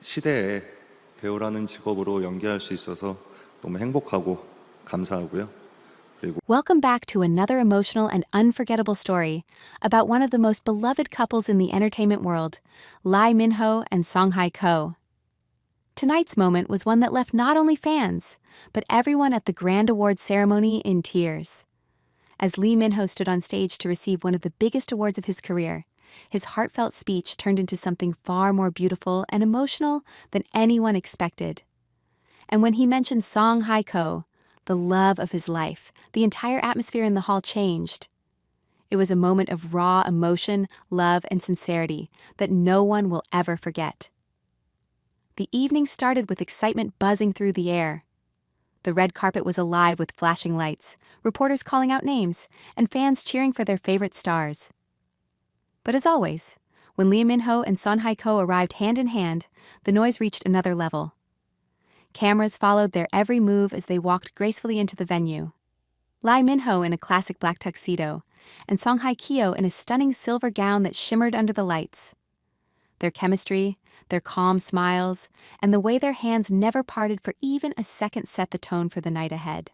시대에 배우라는 직업으로 연기할 수 있어서 너무 행복하고 감사하고요. 그리고 Welcome back to another emotional and unforgettable story about one of the most beloved couples in the entertainment world, Minho and Ko. Tonight's moment was one that left not only fans, but everyone at the Grand Awards ceremony in tears. As Minho stood on stage to receive one of the biggest awards of his career, his heartfelt speech turned into something far more beautiful and emotional than anyone expected. And when he mentioned Ko, the love of his life, the entire atmosphere in the hall changed. It was a moment of raw emotion, love, and sincerity that no one will ever forget. The evening started with excitement buzzing through the air. The red carpet was alive with flashing lights, reporters calling out names, and fans cheering for their favorite stars. But as always, when Lee Minho and Son Hye-kyo arrived hand in hand, the noise reached another level. Cameras followed their every move as they walked gracefully into the venue. Lee Minho in a classic black tuxedo, and Song Hye-kyo in a stunning silver gown that shimmered under the lights. Their chemistry, their calm smiles, and the way their hands never parted for even a second set the tone for the night ahead.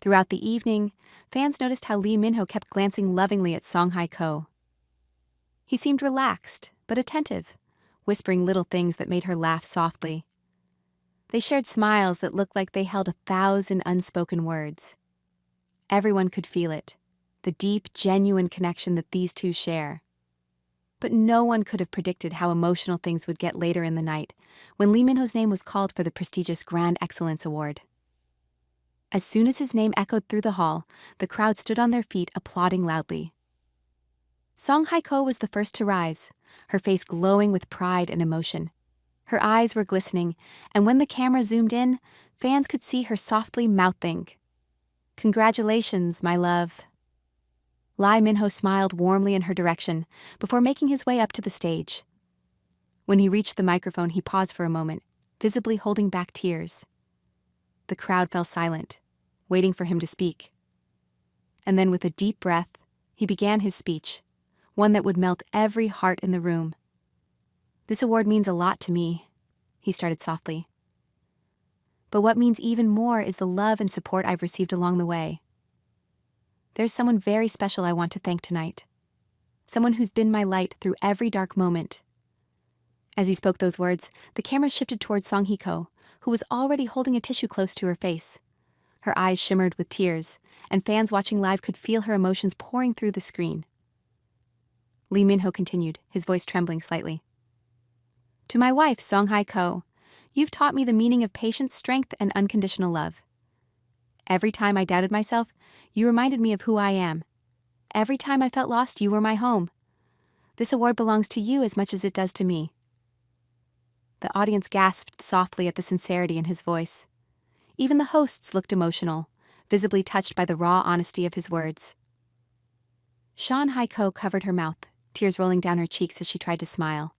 Throughout the evening, fans noticed how Lee Minho kept glancing lovingly at Song Hye-kyo. He seemed relaxed, but attentive, whispering little things that made her laugh softly. They shared smiles that looked like they held 1,000 unspoken words. Everyone could feel it, the deep, genuine connection that these two share. But no one could have predicted how emotional things would get later in the night, when Lee Minho's name was called for the prestigious Grand Excellence Award. As soon as his name echoed through the hall, the crowd stood on their feet applauding loudly. Song Hye-kyo was the first to rise, her face glowing with pride and emotion. Her eyes were glistening, and when the camera zoomed in, fans could see her softly mouthing, "Congratulations, my love." Lee Minho smiled warmly in her direction before making his way up to the stage. When he reached the microphone, he paused for a moment, visibly holding back tears. The crowd fell silent, waiting for him to speak. And then with a deep breath, he began his speech, one that would melt every heart in the room. "This award means a lot to me," he started softly. "But what means even more is the love and support I've received along the way. There's someone very special I want to thank tonight. Someone who's been my light through every dark moment." As he spoke those words, the camera shifted towards Song Hye-kyo, who was already holding a tissue close to her face. Her eyes shimmered with tears, and fans watching live could feel her emotions pouring through the screen. Lee Minho continued, his voice trembling slightly. "To my wife, Song Hye-kyo, you've taught me the meaning of patience, strength, and unconditional love. Every time I doubted myself, you reminded me of who I am. Every time I felt lost, you were my home. This award belongs to you as much as it does to me." The audience gasped softly at the sincerity in his voice. Even the hosts looked emotional, visibly touched by the raw honesty of his words. Song Hye-kyo covered her mouth, tears rolling down her cheeks as she tried to smile.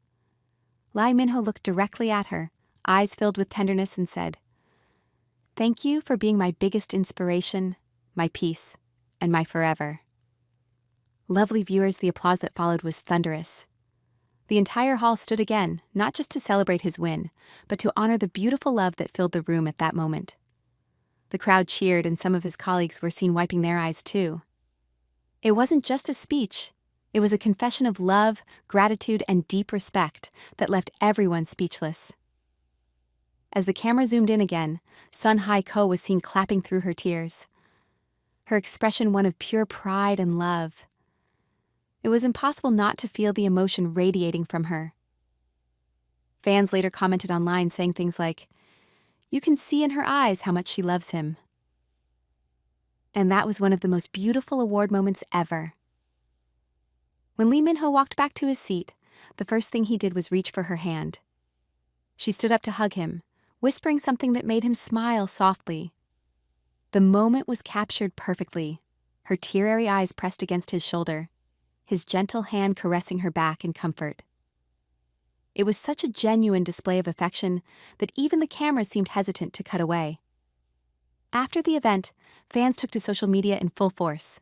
Lee Minho looked directly at her, eyes filled with tenderness, and said, "Thank you for being my biggest inspiration, my peace, and my forever." Lovely viewers, the applause that followed was thunderous. The entire hall stood again, not just to celebrate his win, but to honor the beautiful love that filled the room at that moment. The crowd cheered, and some of his colleagues were seen wiping their eyes too. It wasn't just a speech. It was a confession of love, gratitude, and deep respect that left everyone speechless. As the camera zoomed in again, Son Hye-kyo was seen clapping through her tears, her expression one of pure pride and love. It was impossible not to feel the emotion radiating from her. Fans later commented online saying things like, "You can see in her eyes how much she loves him." And that was one of the most beautiful award moments ever. When Lee Minho walked back to his seat, the first thing he did was reach for her hand. She stood up to hug him, whispering something that made him smile softly. The moment was captured perfectly, her teary eyes pressed against his shoulder, his gentle hand caressing her back in comfort. It was such a genuine display of affection that even the cameras seemed hesitant to cut away. After the event, fans took to social media in full force.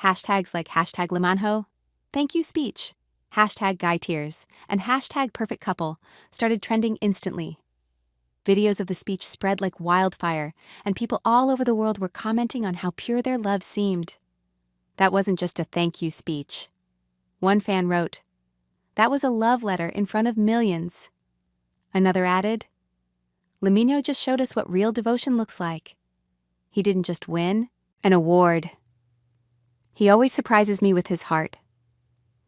Hashtags like #LeManho, thank you speech, hashtag guy tears, and hashtag perfect couple started trending instantly. Videos of the speech spread like wildfire, and people all over the world were commenting on how pure their love seemed. That wasn't just a thank you speech. One fan wrote, "That was a love letter in front of millions." Another added, "Minho just showed us what real devotion looks like. He didn't just win an award. He always surprises me with his heart.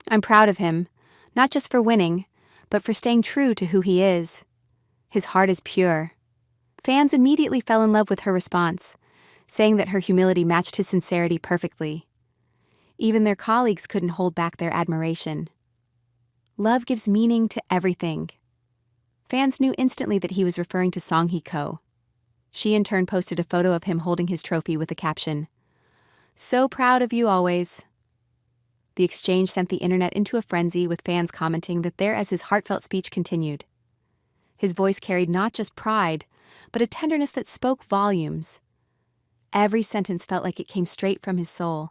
I'm proud of him, not just for winning, but for staying true to who he is. His heart is pure." Fans immediately fell in love with her response, saying that her humility matched his sincerity perfectly. Even their colleagues couldn't hold back their admiration. Love gives meaning to everything. Fans knew instantly that he was referring to Song Hye-kyo. She in turn posted a photo of him holding his trophy with the caption, "So proud of you always." The exchange sent the internet into a frenzy, with fans commenting that there as his heartfelt speech continued. His voice carried not just pride, but a tenderness that spoke volumes. Every sentence felt like it came straight from his soul.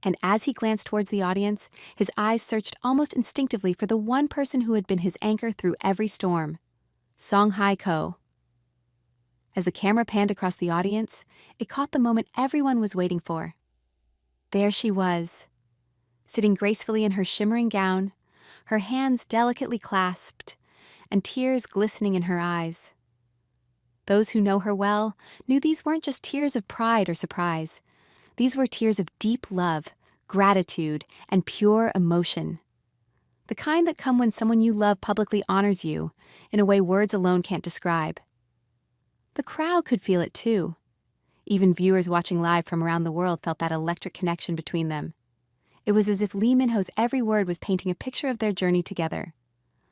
And as he glanced towards the audience, his eyes searched almost instinctively for the one person who had been his anchor through every storm, Song Hye-kyo. As the camera panned across the audience, it caught the moment everyone was waiting for. There she was, sitting gracefully in her shimmering gown, her hands delicately clasped, and tears glistening in her eyes. Those who know her well knew these weren't just tears of pride or surprise. These were tears of deep love, gratitude, and pure emotion. The kind that come when someone you love publicly honors you in a way words alone can't describe. The crowd could feel it too. Even viewers watching live from around the world felt that electric connection between them. It was as if Lee Min-ho's every word was painting a picture of their journey together.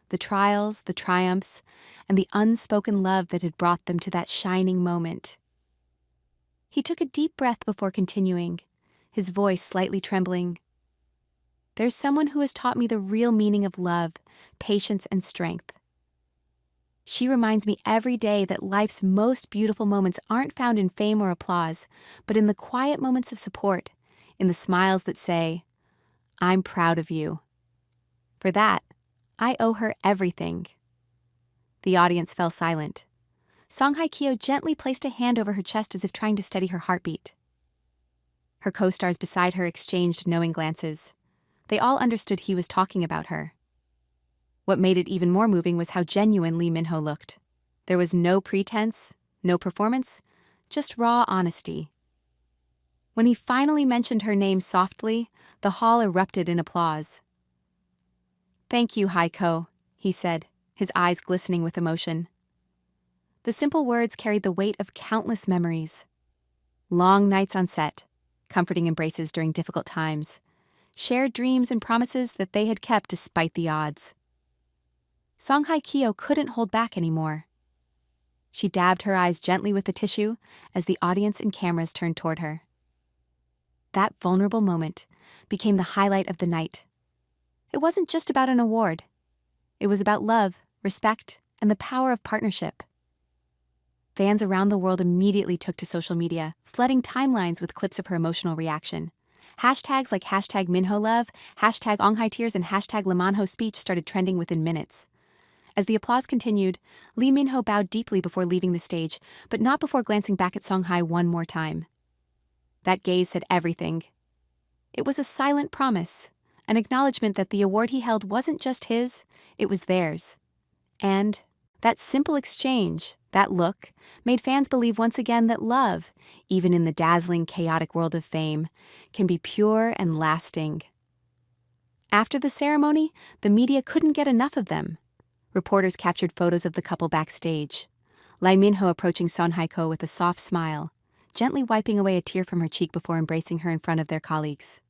The trials, the triumphs, and the unspoken love that had brought them to that shining moment. He took a deep breath before continuing, his voice slightly trembling. "There's someone who has taught me the real meaning of love, patience, and strength. She reminds me every day that life's most beautiful moments aren't found in fame or applause, but in the quiet moments of support, in the smiles that say, 'I'm proud of you.' For that, I owe her everything." The audience fell silent. Song Hye-kyo gently placed a hand over her chest as if trying to steady her heartbeat. Her co-stars beside her exchanged knowing glances. They all understood he was talking about her. What made it even more moving was how genuine Lee Min-ho looked. There was no pretense, no performance, just raw honesty. When he finally mentioned her name softly, the hall erupted in applause. "Thank you, Hye-kyo," he said, his eyes glistening with emotion. The simple words carried the weight of countless memories. Long nights on set, comforting embraces during difficult times, shared dreams and promises that they had kept despite the odds. Song Hye-kyo couldn't hold back anymore. She dabbed her eyes gently with the tissue as the audience and cameras turned toward her. That vulnerable moment became the highlight of the night. It wasn't just about an award. It was about love, respect, and the power of partnership. Fans around the world immediately took to social media, flooding timelines with clips of her emotional reaction. Hashtags like hashtag #MinhoLove, hashtag #OngHaiTears, and hashtag #LeManho speech started trending within minutes. As the applause continued, Lee Min-ho bowed deeply before leaving the stage, but not before glancing back at Song Hye one more time. That gaze said everything. It was a silent promise, an acknowledgement that the award he held wasn't just his, it was theirs. And that simple exchange, that look, made fans believe once again that love, even in the dazzling, chaotic world of fame, can be pure and lasting. After the ceremony, the media couldn't get enough of them. Reporters captured photos of the couple backstage. Lee Min-ho approaching Song Hye-kyo with a soft smile, gently wiping away a tear from her cheek before embracing her in front of their colleagues.